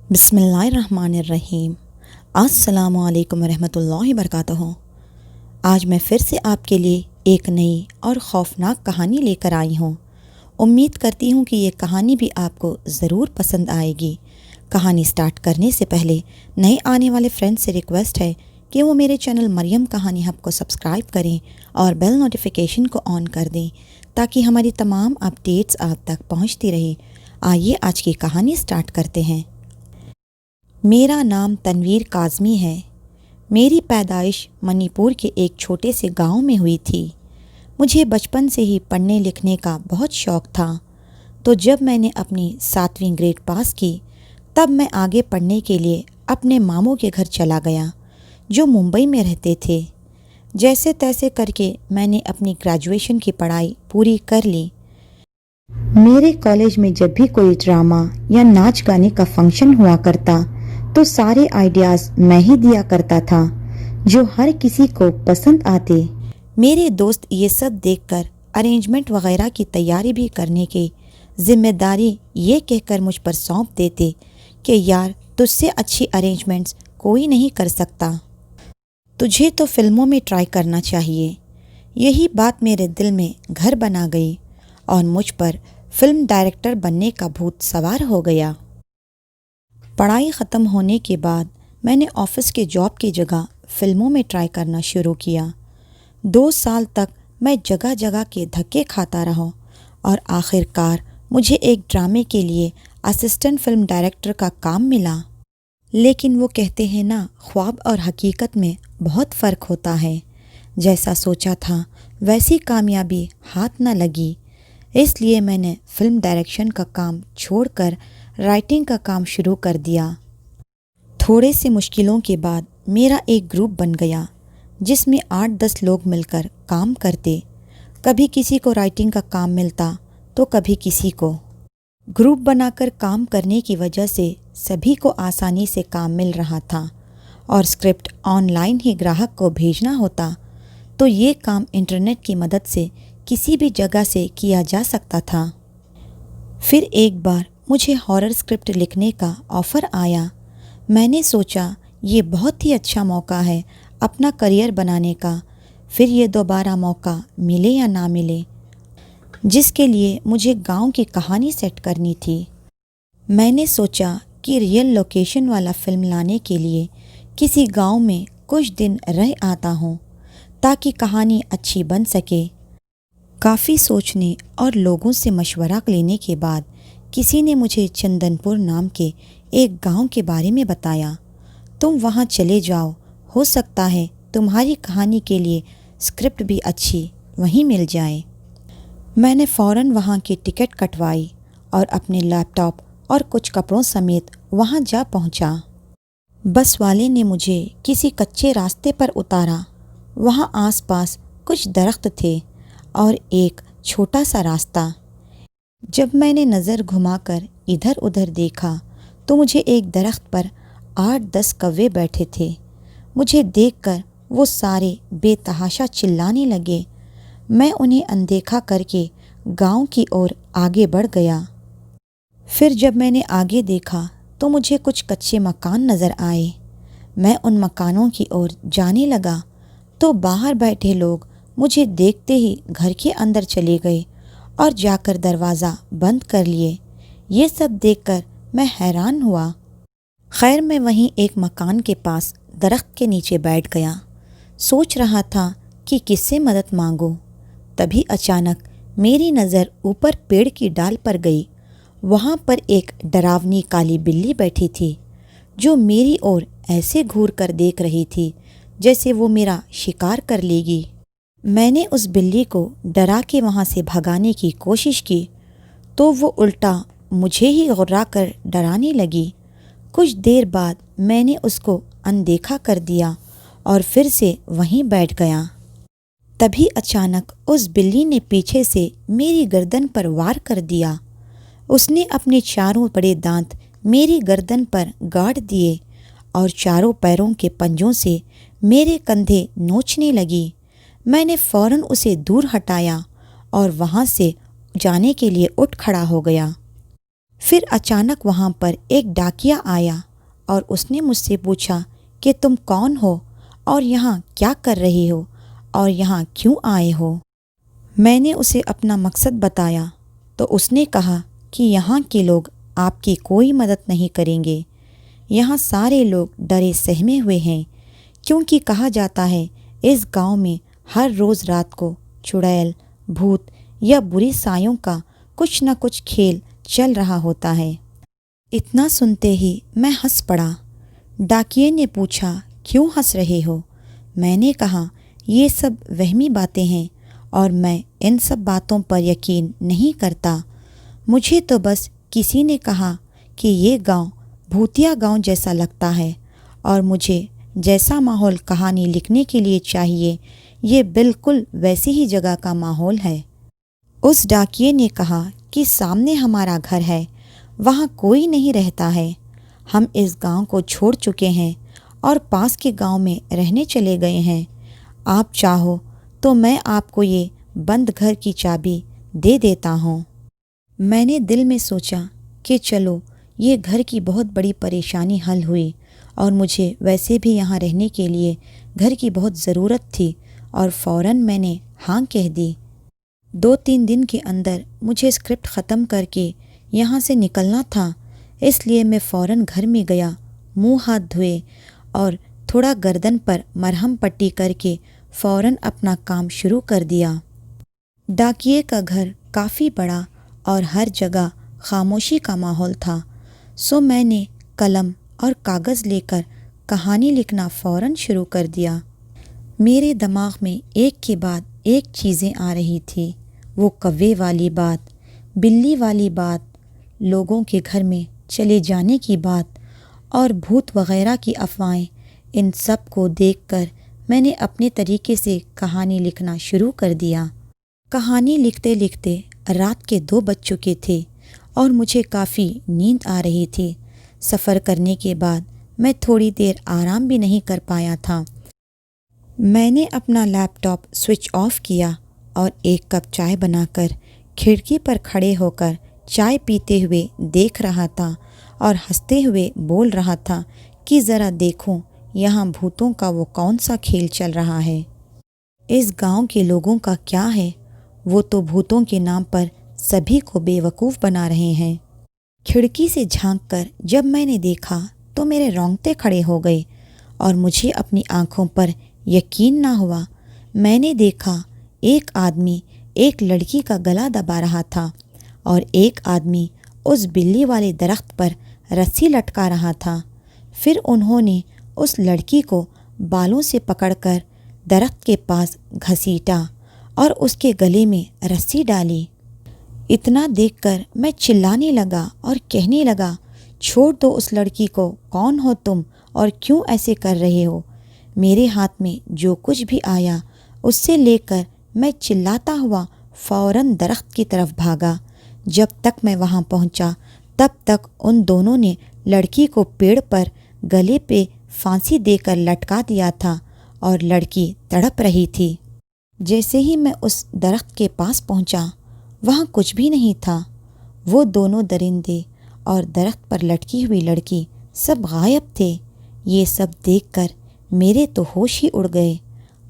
बिस्मिल्लाहिर्रहमानिर्रहीम। अस्सलामु अलैकुम वरहमतुल्लाहि वबरकातुहू। आज मैं फिर से आपके लिए एक नई और ख़ौफनाक कहानी लेकर आई हूँ। उम्मीद करती हूँ कि ये कहानी भी आपको ज़रूर पसंद आएगी। कहानी स्टार्ट करने से पहले नए आने वाले फ्रेंड्स से रिक्वेस्ट है कि वो मेरे चैनल मरियम कहानी हब को सब्सक्राइब करें और बेल नोटिफिकेशन को ऑन कर दें ताकि हमारी तमाम अपडेट्स आप तक पहुँचती रहे। आइए आज की कहानी स्टार्ट करते हैं। मेरा नाम तनवीर काज़मी है। मेरी पैदाइश मणिपुर के एक छोटे से गांव में हुई थी। मुझे बचपन से ही पढ़ने लिखने का बहुत शौक़ था, तो जब मैंने अपनी 7वीं ग्रेड पास की तब मैं आगे पढ़ने के लिए अपने मामू के घर चला गया जो मुंबई में रहते थे। जैसे तैसे करके मैंने अपनी ग्रेजुएशन की पढ़ाई पूरी कर ली। मेरे कॉलेज में जब भी कोई ड्रामा या नाच गाने का फंक्शन हुआ करता तो सारे आइडियाज़ मैं ही दिया करता था जो हर किसी को पसंद आते। मेरे दोस्त ये सब देखकर अरेंजमेंट वगैरह की तैयारी भी करने की जिम्मेदारी ये कहकर मुझ पर सौंप देते कि यार तुझसे अच्छी अरेंजमेंट्स कोई नहीं कर सकता, तुझे तो फिल्मों में ट्राई करना चाहिए। यही बात मेरे दिल में घर बना गई और मुझ पर फिल्म डायरेक्टर बनने का भूत सवार हो गया। पढ़ाई ख़त्म होने के बाद मैंने ऑफिस के जॉब की जगह फ़िल्मों में ट्राई करना शुरू किया। 2 साल तक मैं जगह जगह के धक्के खाता रहा और आखिरकार मुझे एक ड्रामे के लिए असिस्टेंट फिल्म डायरेक्टर का काम मिला। लेकिन वो कहते हैं ना, ख्वाब और हकीकत में बहुत फ़र्क होता है। जैसा सोचा था वैसी कामयाबी हाथ न लगी, इसलिए मैंने फ़िल्म डायरेक्शन का काम छोड़कर राइटिंग का काम शुरू कर दिया। थोड़े से मुश्किलों के बाद मेरा एक ग्रुप बन गया जिसमें 8-10 लोग मिलकर काम करते। कभी किसी को राइटिंग का काम मिलता तो कभी किसी को। ग्रुप बनाकर काम करने की वजह से सभी को आसानी से काम मिल रहा था और स्क्रिप्ट ऑनलाइन ही ग्राहक को भेजना होता, तो ये काम इंटरनेट की मदद से किसी भी जगह से किया जा सकता था। फिर एक बार मुझे हॉरर स्क्रिप्ट लिखने का ऑफ़र आया। मैंने सोचा ये बहुत ही अच्छा मौका है अपना करियर बनाने का, फिर ये दोबारा मौका मिले या ना मिले, जिसके लिए मुझे गांव की कहानी सेट करनी थी। मैंने सोचा कि रियल लोकेशन वाला फिल्म लाने के लिए किसी गांव में कुछ दिन रह आता हूँ ताकि कहानी अच्छी बन सके। काफ़ी सोचने और लोगों से मशवरा लेने के बाद किसी ने मुझे चंदनपुर नाम के एक गांव के बारे में बताया। तुम वहां चले जाओ, हो सकता है तुम्हारी कहानी के लिए स्क्रिप्ट भी अच्छी वहीं मिल जाए। मैंने फ़ौरन वहां की टिकट कटवाई और अपने लैपटॉप और कुछ कपड़ों समेत वहां जा पहुंचा। बस वाले ने मुझे किसी कच्चे रास्ते पर उतारा। वहां आसपास कुछ दरख्त थे और एक छोटा सा रास्ता। जब मैंने नज़र घुमाकर इधर उधर देखा तो मुझे एक दरख्त पर 8-10 कौवे बैठे थे। मुझे देखकर वो सारे बेतहाशा चिल्लाने लगे। मैं उन्हें अनदेखा करके गांव की ओर आगे बढ़ गया। फिर जब मैंने आगे देखा तो मुझे कुछ कच्चे मकान नज़र आए। मैं उन मकानों की ओर जाने लगा तो बाहर बैठे लोग मुझे देखते ही घर के अंदर चले गए और जाकर दरवाज़ा बंद कर लिए। ये सब देखकर मैं हैरान हुआ। खैर, मैं वहीं एक मकान के पास दरख्त के नीचे बैठ गया। सोच रहा था कि किससे मदद मांगूं। तभी अचानक मेरी नज़र ऊपर पेड़ की डाल पर गई। वहाँ पर एक डरावनी काली बिल्ली बैठी थी जो मेरी ओर ऐसे घूर कर देख रही थी जैसे वो मेरा शिकार कर लेगी। मैंने उस बिल्ली को डरा के वहाँ से भगाने की कोशिश की तो वो उल्टा मुझे ही गुर्रा कर डराने लगी। कुछ देर बाद मैंने उसको अनदेखा कर दिया और फिर से वहीं बैठ गया। तभी अचानक उस बिल्ली ने पीछे से मेरी गर्दन पर वार कर दिया। उसने अपने चारों बड़े दांत मेरी गर्दन पर गाड़ दिए और चारों पैरों के पंजों से मेरे कंधे नोचने लगी। मैंने फ़ौरन उसे दूर हटाया और वहाँ से जाने के लिए उठ खड़ा हो गया। फिर अचानक वहाँ पर एक डाकिया आया और उसने मुझसे पूछा कि तुम कौन हो और यहाँ क्या कर रही हो और यहाँ क्यों आए हो। मैंने उसे अपना मकसद बताया तो उसने कहा कि यहाँ के लोग आपकी कोई मदद नहीं करेंगे। यहाँ सारे लोग डरे सहमे हुए हैं, क्योंकि कहा जाता है इस गांव में हर रोज़ रात को चुड़ैल, भूत या बुरी सायों का कुछ न कुछ खेल चल रहा होता है। इतना सुनते ही मैं हंस पड़ा। डाकिये ने पूछा, क्यों हंस रहे हो? मैंने कहा, ये सब वहमी बातें हैं और मैं इन सब बातों पर यकीन नहीं करता। मुझे तो बस किसी ने कहा कि ये गांव भूतिया गांव जैसा लगता है और मुझे जैसा माहौल कहानी लिखने के लिए चाहिए, ये बिल्कुल वैसी ही जगह का माहौल है। उस डाकिये ने कहा कि सामने हमारा घर है, वहाँ कोई नहीं रहता है। हम इस गांव को छोड़ चुके हैं और पास के गांव में रहने चले गए हैं। आप चाहो तो मैं आपको ये बंद घर की चाबी दे देता हूँ। मैंने दिल में सोचा कि चलो, ये घर की बहुत बड़ी परेशानी हल हुई और मुझे वैसे भी यहाँ रहने के लिए घर की बहुत ज़रूरत थी और फ़ौरन मैंने हाँ कह दी। 2-3 दिन के अंदर मुझे स्क्रिप्ट ख़त्म करके यहाँ से निकलना था, इसलिए मैं फ़ौरन घर में गया, मुंह हाथ धोए और थोड़ा गर्दन पर मरहम पट्टी करके फ़ौरन अपना काम शुरू कर दिया। डाकिये का घर काफ़ी बड़ा और हर जगह खामोशी का माहौल था, सो मैंने कलम और कागज़ लेकर कहानी लिखना फ़ौरन शुरू कर दिया। मेरे दिमाग में एक के बाद एक चीज़ें आ रही थी। वो कौवे वाली बात, बिल्ली वाली बात, लोगों के घर में चले जाने की बात और भूत वगैरह की अफवाहें। इन सब को देखकर मैंने अपने तरीके से कहानी लिखना शुरू कर दिया। कहानी लिखते लिखते रात के 2 बज चुके थे और मुझे काफ़ी नींद आ रही थी। सफ़र करने के बाद मैं थोड़ी देर आराम भी नहीं कर पाया था। मैंने अपना लैपटॉप स्विच ऑफ किया और एक कप चाय बनाकर खिड़की पर खड़े होकर चाय पीते हुए देख रहा था और हंसते हुए बोल रहा था कि ज़रा देखो यहाँ भूतों का वो कौन सा खेल चल रहा है। इस गांव के लोगों का क्या है, वो तो भूतों के नाम पर सभी को बेवकूफ़ बना रहे हैं। खिड़की से झांककर जब मैंने देखा तो मेरे रोंगटे खड़े हो गए और मुझे अपनी आंखों पर यकीन ना हुआ। मैंने देखा एक आदमी एक लड़की का गला दबा रहा था और एक आदमी उस बिल्ली वाले दरख्त पर रस्सी लटका रहा था। फिर उन्होंने उस लड़की को बालों से पकड़कर दरख्त के पास घसीटा और उसके गले में रस्सी डाली। इतना देखकर मैं चिल्लाने लगा और कहने लगा, छोड़ दो उस लड़की को, कौन हो तुम और क्यों ऐसे कर रहे हो। मेरे हाथ में जो कुछ भी आया उससे लेकर मैं चिल्लाता हुआ फ़ौरन दरख्त की तरफ भागा। जब तक मैं वहाँ पहुँचा तब तक उन दोनों ने लड़की को पेड़ पर गले पे फांसी देकर लटका दिया था और लड़की तड़प रही थी। जैसे ही मैं उस दरख्त के पास पहुँचा, वहाँ कुछ भी नहीं था। वो दोनों दरिंदे और दरख्त पर लटकी हुई लड़की सब गायब थे। ये सब देखकर मेरे तो होश ही उड़ गए।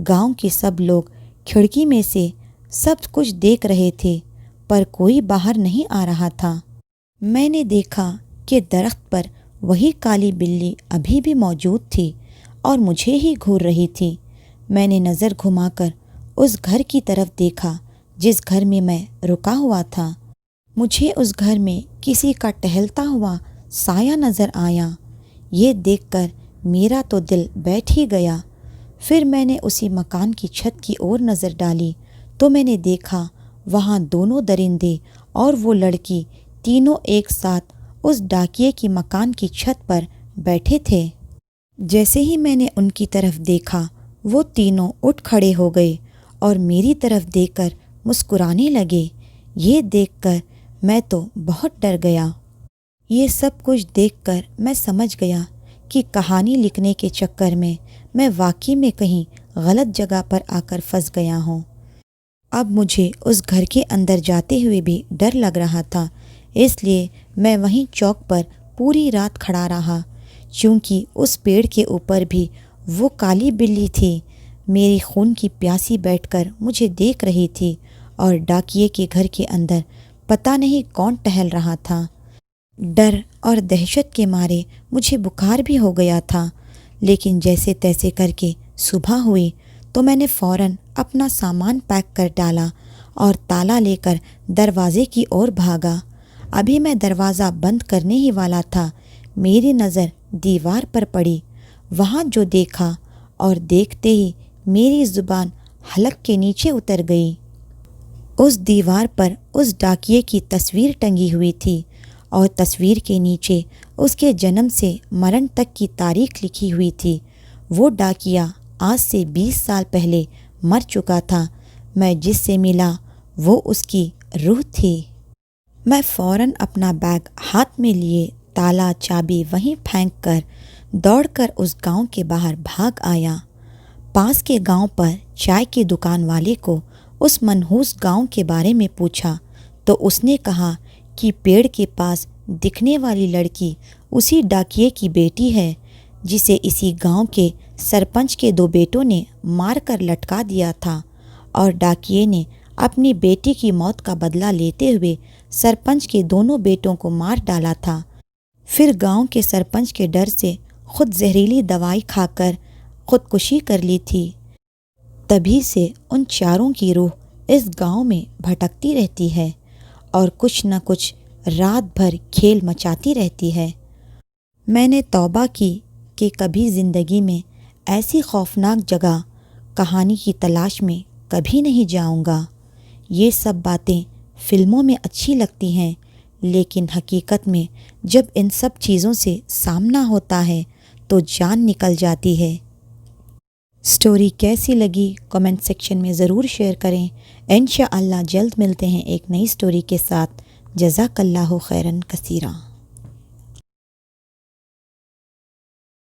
गांव के सब लोग खिड़की में से सब कुछ देख रहे थे, पर कोई बाहर नहीं आ रहा था। मैंने देखा कि दरख्त पर वही काली बिल्ली अभी भी मौजूद थी और मुझे ही घूर रही थी। मैंने नज़र घुमाकर उस घर की तरफ देखा जिस घर में मैं रुका हुआ था। मुझे उस घर में किसी का टहलता हुआ साया नज़र आया। ये देखकर मेरा तो दिल बैठ ही गया। फिर मैंने उसी मकान की छत की ओर नज़र डाली तो मैंने देखा वहाँ दोनों दरिंदे और वो लड़की तीनों एक साथ उस डाकिये की मकान की छत पर बैठे थे। जैसे ही मैंने उनकी तरफ देखा, वो तीनों उठ खड़े हो गए और मेरी तरफ देखकर मुस्कुराने लगे। ये देखकर मैं तो बहुत डर गया। ये सब कुछ देखकर मैं समझ गया कि कहानी लिखने के चक्कर में मैं वाकई में कहीं गलत जगह पर आकर फंस गया हूँ। अब मुझे उस घर के अंदर जाते हुए भी डर लग रहा था, इसलिए मैं वहीं चौक पर पूरी रात खड़ा रहा, क्योंकि उस पेड़ के ऊपर भी वो काली बिल्ली थी। मेरी खून की प्यासी बैठकर मुझे देख रही थी और डाकिये के घर के अंदर पता नहीं कौन टहल रहा था। डर और दहशत के मारे मुझे बुखार भी हो गया था, लेकिन जैसे तैसे करके सुबह हुई तो मैंने फ़ौरन अपना सामान पैक कर डाला और ताला लेकर दरवाजे की ओर भागा। अभी मैं दरवाज़ा बंद करने ही वाला था, मेरी नज़र दीवार पर पड़ी। वहाँ जो देखा और देखते ही मेरी ज़ुबान हलक के नीचे उतर गई। उस दीवार पर उस डाकिये की तस्वीर टंगी हुई थी और तस्वीर के नीचे उसके जन्म से मरण तक की तारीख लिखी हुई थी। वो डाकिया आज से 20 साल पहले मर चुका था। मैं जिससे मिला वो उसकी रूह थी। मैं फ़ौरन अपना बैग हाथ में लिए ताला चाबी वहीं फेंक कर दौड़कर उस गांव के बाहर भाग आया। पास के गांव पर चाय की दुकान वाले को उस मनहूस गांव के बारे में पूछा तो उसने कहा कि पेड़ के पास दिखने वाली लड़की उसी डाकिये की बेटी है, जिसे इसी गांव के सरपंच के 2 बेटों ने मार कर लटका दिया था और डाकिये ने अपनी बेटी की मौत का बदला लेते हुए सरपंच के दोनों बेटों को मार डाला था। फिर गांव के सरपंच के डर से खुद जहरीली दवाई खाकर खुदकुशी कर ली थी। तभी से उन चारों की रूह इस गांव में भटकती रहती है और कुछ न कुछ रात भर खेल मचाती रहती है। मैंने तौबा की कि कभी ज़िंदगी में ऐसी खौफनाक जगह कहानी की तलाश में कभी नहीं जाऊंगा। ये सब बातें फिल्मों में अच्छी लगती हैं, लेकिन हकीकत में जब इन सब चीज़ों से सामना होता है तो जान निकल जाती है। स्टोरी कैसी लगी कमेंट सेक्शन में ज़रूर शेयर करें। इंशाअल्लाह जल्द मिलते हैं एक नई स्टोरी के साथ। जज़ाकल्लाहु खैरन कसीरा।